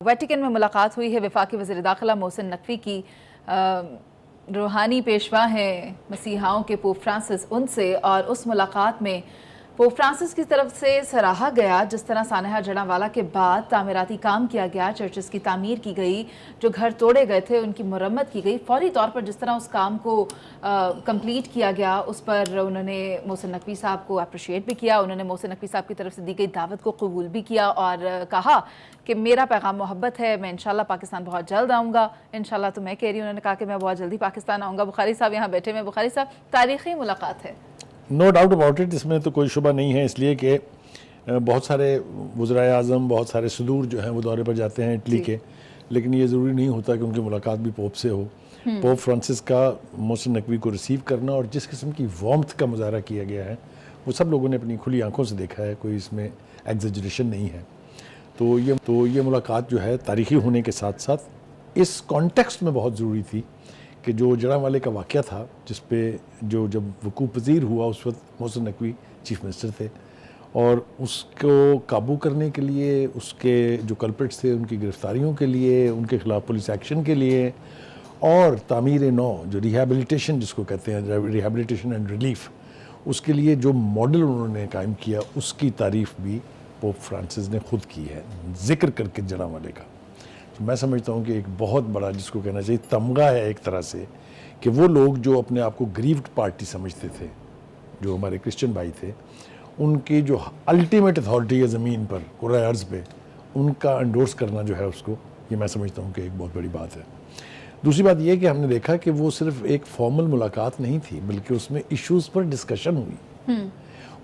Vatican میں ملاقات ہوئی ہے وفاقی وزیر داخلہ محسن نقوی کی. روحانی پیشوا ہیں مسیحاؤں کے پوپ فرانسس ان سے, اور اس ملاقات میں پوپ فرانسس کی طرف سے سراہا گیا جس طرح سانحہ جڑاں کے بعد تعمیراتی کام کیا گیا, چرچز کی تعمیر کی گئی, جو گھر توڑے گئے تھے ان کی مرمت کی گئی, فوری طور پر جس طرح اس کام کو کمپلیٹ کیا گیا اس پر انہوں نے محسن نقوی صاحب کو اپریشیٹ بھی کیا. انہوں نے محسن نقوی صاحب کی طرف سے دی گئی دعوت کو قبول بھی کیا اور کہا کہ میرا پیغام محبت ہے, میں انشاءاللہ پاکستان بہت جلد آؤں گا. انشاءاللہ تو میں کہہ رہی ہوں, انہوں نے کہا کہ میں بہت جلدی پاکستان آؤں گا. بخاری صاحب یہاں بیٹھے ہیں. بخاری صاحب, تاریخی ملاقات ہے. نو ڈاؤٹ اباؤٹ اٹ, اس میں تو کوئی شبہ نہیں ہے, اس لیے کہ بہت سارے وزرائے اعظم, بہت سارے صدور جو ہیں وہ دورے پر جاتے ہیں اٹلی کے, لیکن یہ ضروری نہیں ہوتا کہ ان کی ملاقات بھی پوپ سے ہو. پوپ فرانسس کا محسن نقوی کو ریسیو کرنا اور جس قسم کی وارمتھ کا مظاہرہ کیا گیا ہے وہ سب لوگوں نے اپنی کھلی آنکھوں سے دیکھا ہے, کوئی اس میں ایگزیجریشن نہیں ہے. تو یہ ملاقات جو ہے تاریخی ہونے کے ساتھ ساتھ اس کانٹیکسٹ میں بہت ضروری تھی کہ جو جڑاں کا واقعہ تھا جس پہ جب وقوع پذیر ہوا اس وقت محسن نقوی چیف منسٹر تھے, اور اس کو قابو کرنے کے لیے, اس کے جو کلپریٹس تھے ان کی گرفتاریوں کے لیے, ان کے خلاف پولیس ایکشن کے لیے, اور تعمیر نو جو ریہیبلیٹیشن جس کو کہتے ہیں, ریہیبلیٹیشن اینڈ ریلیف, اس کے لیے جو ماڈل انہوں نے قائم کیا اس کی تعریف بھی پوپ فرانسس نے خود کی ہے, ذکر کر کے جڑاں کا. میں سمجھتا ہوں کہ ایک بہت بڑا جس کو کہنا چاہیے تمغہ ہے ایک طرح سے کہ وہ لوگ جو اپنے آپ کو گریوڈ پارٹی سمجھتے تھے, جو ہمارے کرسچن بھائی تھے, ان کی جو الٹیمیٹ اتھارٹی ہے زمین پر, کرۂ ارض پہ, ان کا انڈورس کرنا جو ہے اس کو, یہ میں سمجھتا ہوں کہ ایک بہت بڑی بات ہے. دوسری بات یہ کہ ہم نے دیکھا کہ وہ صرف ایک فارمل ملاقات نہیں تھی بلکہ اس میں ایشوز پر ڈسکشن ہوئی.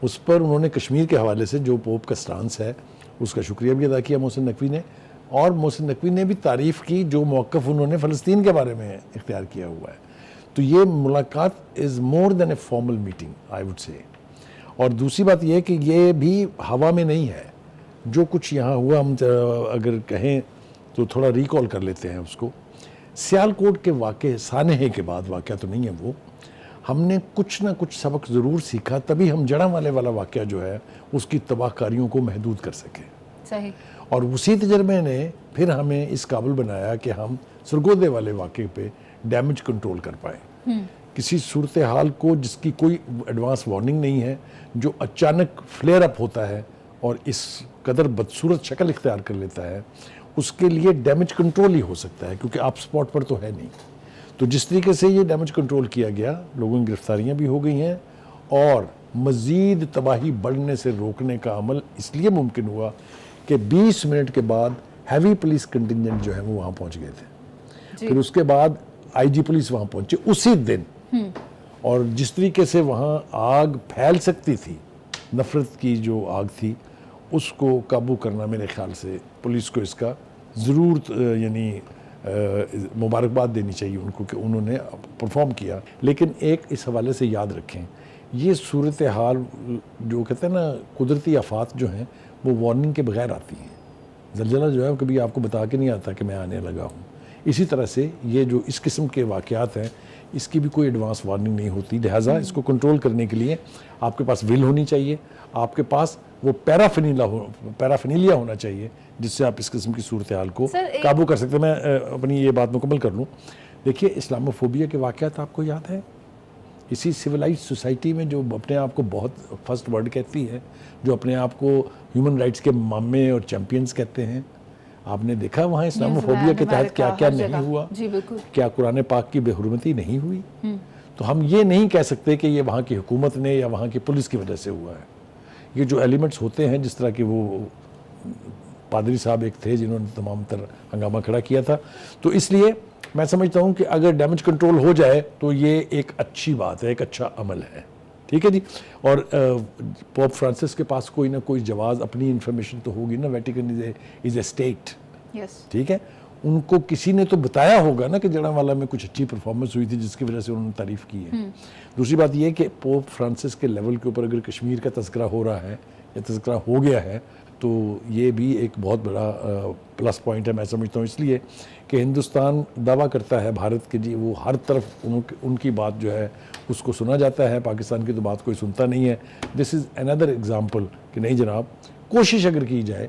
اس پر انہوں نے کشمیر کے حوالے سے جو پوپ کا سٹانس ہے اس کا شکریہ بھی ادا کیا محسن نقوی نے, اور محسن نقوی نے بھی تعریف کی جو موقف انہوں نے فلسطین کے بارے میں اختیار کیا ہوا ہے. تو یہ ملاقات is more than a formal meeting I would say. اور دوسری بات یہ کہ یہ بھی ہوا میں نہیں ہے, جو کچھ یہاں ہوا ہم اگر کہیں تو تھوڑا ریکال کر لیتے ہیں اس کو. سیالکوٹ کے واقعے سانحے کے بعد, واقعہ تو نہیں ہے وہ, ہم نے کچھ نہ کچھ سبق ضرور سیکھا, تبھی ہم جڑاں والا واقعہ جو ہے اس کی تباہ کاریوں کو محدود کر سکے. صحیح. اور اسی تجربے نے پھر ہمیں اس قابل بنایا کہ ہم سرگودے والے واقعے پہ ڈیمیج کنٹرول کر پائیں. کسی صورتحال کو جس کی کوئی ایڈوانس وارننگ نہیں ہے, جو اچانک فلیئر اپ ہوتا ہے اور اس قدر بدصورت شکل اختیار کر لیتا ہے, اس کے لیے ڈیمیج کنٹرول ہی ہو سکتا ہے کیونکہ آپ سپاٹ پر تو ہے نہیں. تو جس طریقے سے یہ ڈیمیج کنٹرول کیا گیا, لوگوں کی گرفتاریاں بھی ہو گئی ہیں, اور مزید تباہی بڑھنے سے روکنے کا عمل اس لیے ممکن ہوا کہ 20 منٹ کے بعد ہیوی پولیس کنٹنجنٹ جو ہے وہ وہاں پہنچ گئے تھے. پھر اس کے بعد آئی جی پولیس وہاں پہنچے اسی دن, اور جس طریقے سے وہاں آگ پھیل سکتی تھی, نفرت کی جو آگ تھی, اس کو قابو کرنا میرے خیال سے پولیس کو اس کا ضرور یعنی مبارکباد دینی چاہیے ان کو کہ انہوں نے پرفارم کیا. لیکن ایک اس حوالے سے یاد رکھیں, یہ صورتحال جو کہتے ہیں نا قدرتی آفات جو ہیں وہ وارننگ کے بغیر آتی ہیں. زلزلہ جو ہے کبھی آپ کو بتا کے نہیں آتا کہ میں آنے لگا ہوں. اسی طرح سے یہ جو اس قسم کے واقعات ہیں اس کی بھی کوئی ایڈوانس وارننگ نہیں ہوتی. لہٰذا اس کو کنٹرول کرنے کے لیے آپ کے پاس ول ہونی چاہیے, آپ کے پاس وہ پیرافینیلیا ہونا چاہیے جس سے آپ اس قسم کی صورتحال کو قابو کر سکتے ہیں. میں اپنی یہ بات مکمل کر لوں. دیکھیے اسلاموفوبیا کے واقعات آپ کو یاد ہیں, اسی سویلائز سوسائٹی میں جو اپنے آپ کو بہت فرسٹ ورلڈ کہتی ہے, جو اپنے آپ کو ہیومن رائٹس کے مامے اور چیمپئنز کہتے ہیں, آپ نے دیکھا وہاں اسلاموفوبیا کے تحت کیا کیا نہیں ہوا, کیا قرآن پاک کی بے حرمتی نہیں ہوئی. تو ہم یہ نہیں کہہ سکتے کہ یہ وہاں کی حکومت نے یا وہاں کی پولیس کی وجہ سے ہوا ہے. یہ جو ایلیمنٹس ہوتے ہیں, جس طرح کہ وہ پادری صاحب ایک تھے جنہوں نے تمام تر ہنگامہ کھڑا کیا تھا, تو اس لیے میں سمجھتا ہوں کہ اگر ڈیمیج کنٹرول ہو جائے تو یہ ایک اچھی بات ہے, ایک اچھا عمل ہے. ٹھیک ہے جی. اور پوپ فرانسس کے پاس کوئی نہ کوئی جواز, اپنی انفارمیشن تو ہوگی نا, ویٹیکن از اے اسٹیٹ. ٹھیک ہے, ان کو کسی نے تو بتایا ہوگا نا کہ جڑاں والا میں کچھ اچھی پرفارمنس ہوئی تھی جس کی وجہ سے انہوں نے تعریف کی ہے. دوسری بات یہ کہ پوپ فرانسس کے لیول کے اوپر اگر کشمیر کا تذکرہ ہو رہا ہے یا تذکرہ ہو گیا ہے تو یہ بھی ایک بہت بڑا پلس پوائنٹ ہے. میں سمجھتا ہوں اس لیے کہ ہندوستان دعویٰ کرتا ہے بھارت کے جی وہ ہر طرف ان کی بات جو ہے اس کو سنا جاتا ہے, پاکستان کی تو بات کوئی سنتا نہیں ہے. دس از اندر ایگزامپل کہ نہیں جناب, کوشش اگر کی جائے